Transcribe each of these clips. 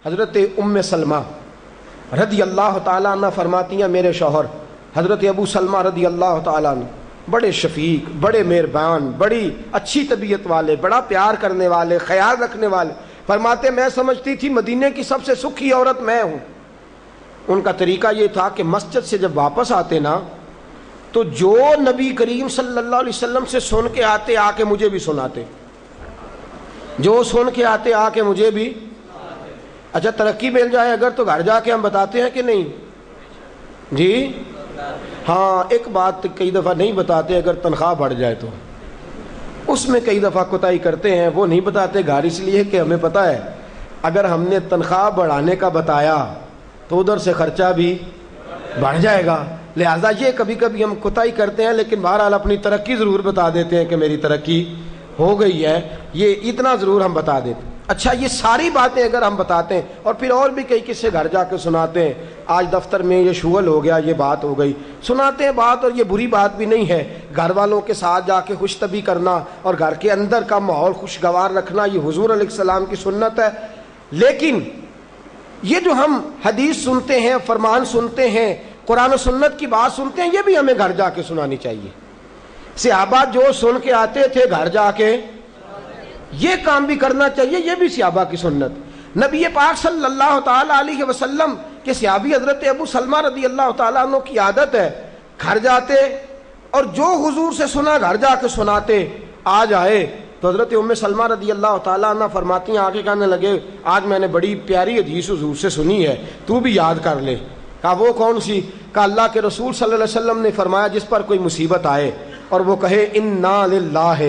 حضرت ام سلمہ رضی اللہ تعالیٰ عنہ فرماتی ہیں میرے شوہر حضرت ابو سلمہ رضی اللہ تعالیٰ عنہ بڑے شفیق، بڑے مہربان، بڑی اچھی طبیعت والے، بڑا پیار کرنے والے، خیال رکھنے والے، فرماتے میں سمجھتی تھی مدینے کی سب سے سکھی عورت میں ہوں۔ ان کا طریقہ یہ تھا کہ مسجد سے جب واپس آتے نا تو جو نبی کریم صلی اللہ علیہ وسلم سے سن کے آتے آ کے مجھے بھی سناتے، جو سن کے آتے آ کے مجھے بھی۔ اچھا ترقی مل جائے اگر تو گھر جا کے ہم بتاتے ہیں کہ نہیں جی؟ ہاں ایک بات کئی دفعہ نہیں بتاتے، اگر تنخواہ بڑھ جائے تو اس میں کئی دفعہ کوتاہی کرتے ہیں، وہ نہیں بتاتے گھر اس لیے کہ ہمیں پتہ ہے اگر ہم نے تنخواہ بڑھانے کا بتایا تو ادھر سے خرچہ بھی بڑھ جائے گا، لہٰذا یہ کبھی کبھی ہم کوتاہی کرتے ہیں، لیکن بہرحال اپنی ترقی ضرور بتا دیتے ہیں کہ میری ترقی ہو گئی ہے، یہ اتنا ضرور ہم بتا دیتے ہیں۔ اچھا یہ ساری باتیں اگر ہم بتاتے ہیں اور پھر اور بھی کئی قصے گھر جا کے سناتے ہیں، آج دفتر میں یہ شغل ہو گیا، یہ بات ہو گئی، سناتے ہیں بات، اور یہ بری بات بھی نہیں ہے، گھر والوں کے ساتھ جا کے خوش طبی کرنا اور گھر کے اندر کا ماحول خوشگوار رکھنا یہ حضور علیہ السلام کی سنت ہے۔ لیکن یہ جو ہم حدیث سنتے ہیں، فرمان سنتے ہیں، قرآن و سنت کی بات سنتے ہیں، یہ بھی ہمیں گھر جا کے سنانی چاہیے۔ صحابہ جو سن کے آتے تھے گھر جا کے یہ کام بھی کرنا چاہیے، یہ بھی صحابہ کی سنت۔ نبی پاک صلی اللہ تعالیٰ علیہ وسلم کے صحابی حضرت ابو سلمہ رضی اللہ تعالیٰ عنہ کی عادت ہے گھر جاتے اور جو حضور سے سنا گھر جا کے سناتے، آج آئے تو حضرت ام سلمہ رضی اللہ تعالیٰ عنہ فرماتی ہیں، آگے کہنے لگے آج میں نے بڑی پیاری حدیث حضور سے سنی ہے، تو بھی یاد کر لے۔ کہا وہ کون سی؟ کہا اللہ کے رسول صلی اللہ علیہ وسلم نے فرمایا جس پر کوئی مصیبت آئے اور وہ کہے انا للہ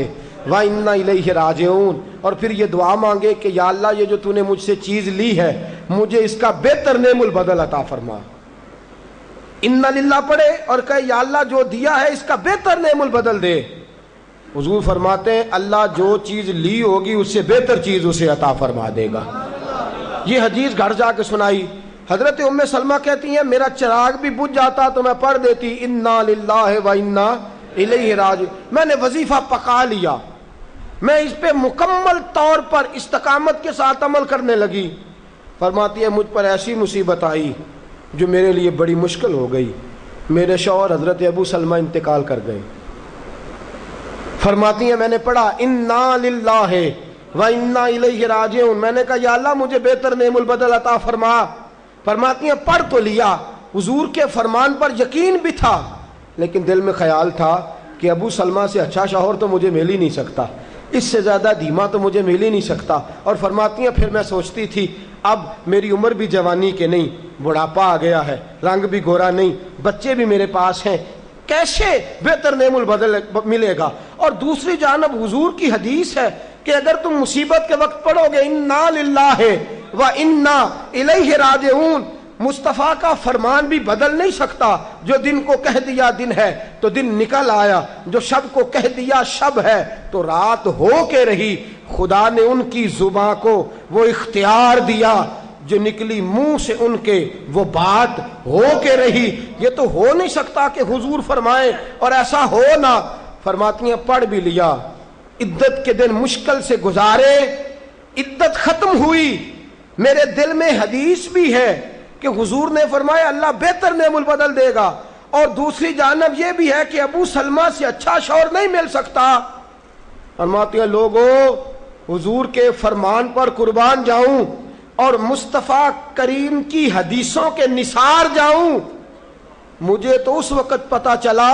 وَإِنَّا إِلَيْهِ رَاجِعُونَ، اور پھر یہ دعا مانگے کہ یا اللہ یہ جو تو نے مجھ سے چیز لی ہے مجھے اس کا بہتر نعم البدل عطا فرما۔ اِنَّا لِلَّہ پڑھے اور کہے یا اللہ جو دیا ہے اس کا بہتر نعم البدل دے۔ حضور فرماتے ہیں اللہ جو چیز لی ہوگی اس سے بہتر چیز اسے عطا فرما دے گا۔ یہ حدیث گھر جا کے سنائی۔ حضرت ام سلمہ کہتی ہیں میرا چراغ بھی بجھ جاتا تو میں پڑھ دیتی اِنَّا لِلَّهِ وَإِنَّا إِلَيْهِ رَاجِعُونَ۔ میں نے وظیفہ پکا لیا، میں اس پہ مکمل طور پر استقامت کے ساتھ عمل کرنے لگی۔ فرماتی ہے مجھ پر ایسی مصیبت آئی جو میرے لیے بڑی مشکل ہو گئی، میرے شوہر حضرت ابو سلمہ انتقال کر گئے۔ فرماتی ہیں میں نے پڑھا انا للہ وانا الیہ راجعون، میں نے کہا یا اللہ مجھے بہتر نعم البدل عطا فرما۔ فرماتی ہیں پڑھ تو لیا، حضور کے فرمان پر یقین بھی تھا، لیکن دل میں خیال تھا کہ ابو سلمہ سے اچھا شوہر تو مجھے مل ہی نہیں سکتا، اس سے زیادہ دھیما تو مجھے مل ہی نہیں سکتا۔ اور فرماتی ہیں پھر میں سوچتی تھی اب میری عمر بھی جوانی کے نہیں، بڑھاپا آ گیا ہے، رنگ بھی گورا نہیں، بچے بھی میرے پاس ہیں، کیسے بہتر نعم البدل ملے گا؟ اور دوسری جانب حضور کی حدیث ہے کہ اگر تم مصیبت کے وقت پڑھو گے انا للہ وانا الیہ راجعون، مصطفیٰ کا فرمان بھی بدل نہیں سکتا۔ جو دن کو کہہ دیا دن ہے تو دن نکل آیا، جو شب کو کہہ دیا شب ہے تو رات ہو کے رہی۔ خدا نے ان کی زباں کو وہ اختیار دیا جو نکلی منہ سے ان کے وہ بات ہو کے رہی۔ یہ تو ہو نہیں سکتا کہ حضور فرمائے اور ایسا ہو نہ۔ فرماتی ہیں پڑھ بھی لیا، عدت کے دن مشکل سے گزارے، عدت ختم ہوئی، میرے دل میں حدیث بھی ہے کہ حضور نے فرمایا اللہ بہتر نعم البدل دے گا، اور دوسری جانب یہ بھی ہے کہ ابو سلمہ سے اچھا شوہر نہیں مل سکتا۔ فرماتی ہیں لوگوں حضور کے فرمان پر قربان جاؤں اور مصطفیٰ کریم کی حدیثوں کے نثار جاؤں۔ مجھے تو اس وقت پتا چلا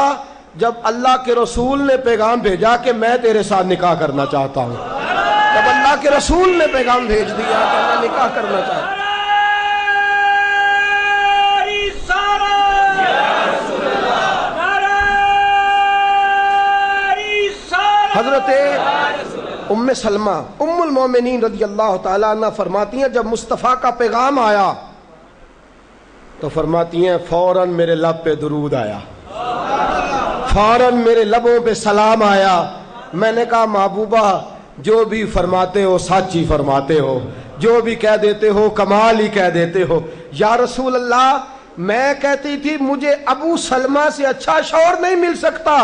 جب اللہ کے رسول نے پیغام بھیجا کہ میں تیرے ساتھ نکاح کرنا چاہتا ہوں، جب اللہ کے رسول نے پیغام بھیج دیا کہ میں نکاح کرنا چاہتا ہوں۔ حضرت ام سلمہ ام المومنین رضی اللہ تعالیٰ عنہ فرماتی ہیں جب مصطفیٰ کا پیغام آیا تو فرماتی ہیں فوراً میرے لب پہ درود آیا، فوراً میرے لبوں پہ سلام آیا۔ میں نے کہا محبوبہ جو بھی فرماتے ہو سچ ہی فرماتے ہو، جو بھی کہہ دیتے ہو کمال ہی کہہ دیتے ہو۔ یا رسول اللہ میں کہتی تھی مجھے ابو سلمہ سے اچھا شوہر نہیں مل سکتا،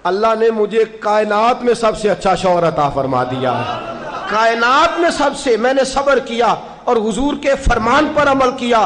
اللہ نے مجھے کائنات میں سب سے اچھا شوہر عطا فرما دیا ہے، کائنات میں سب سے۔ میں نے صبر کیا اور حضور کے فرمان پر عمل کیا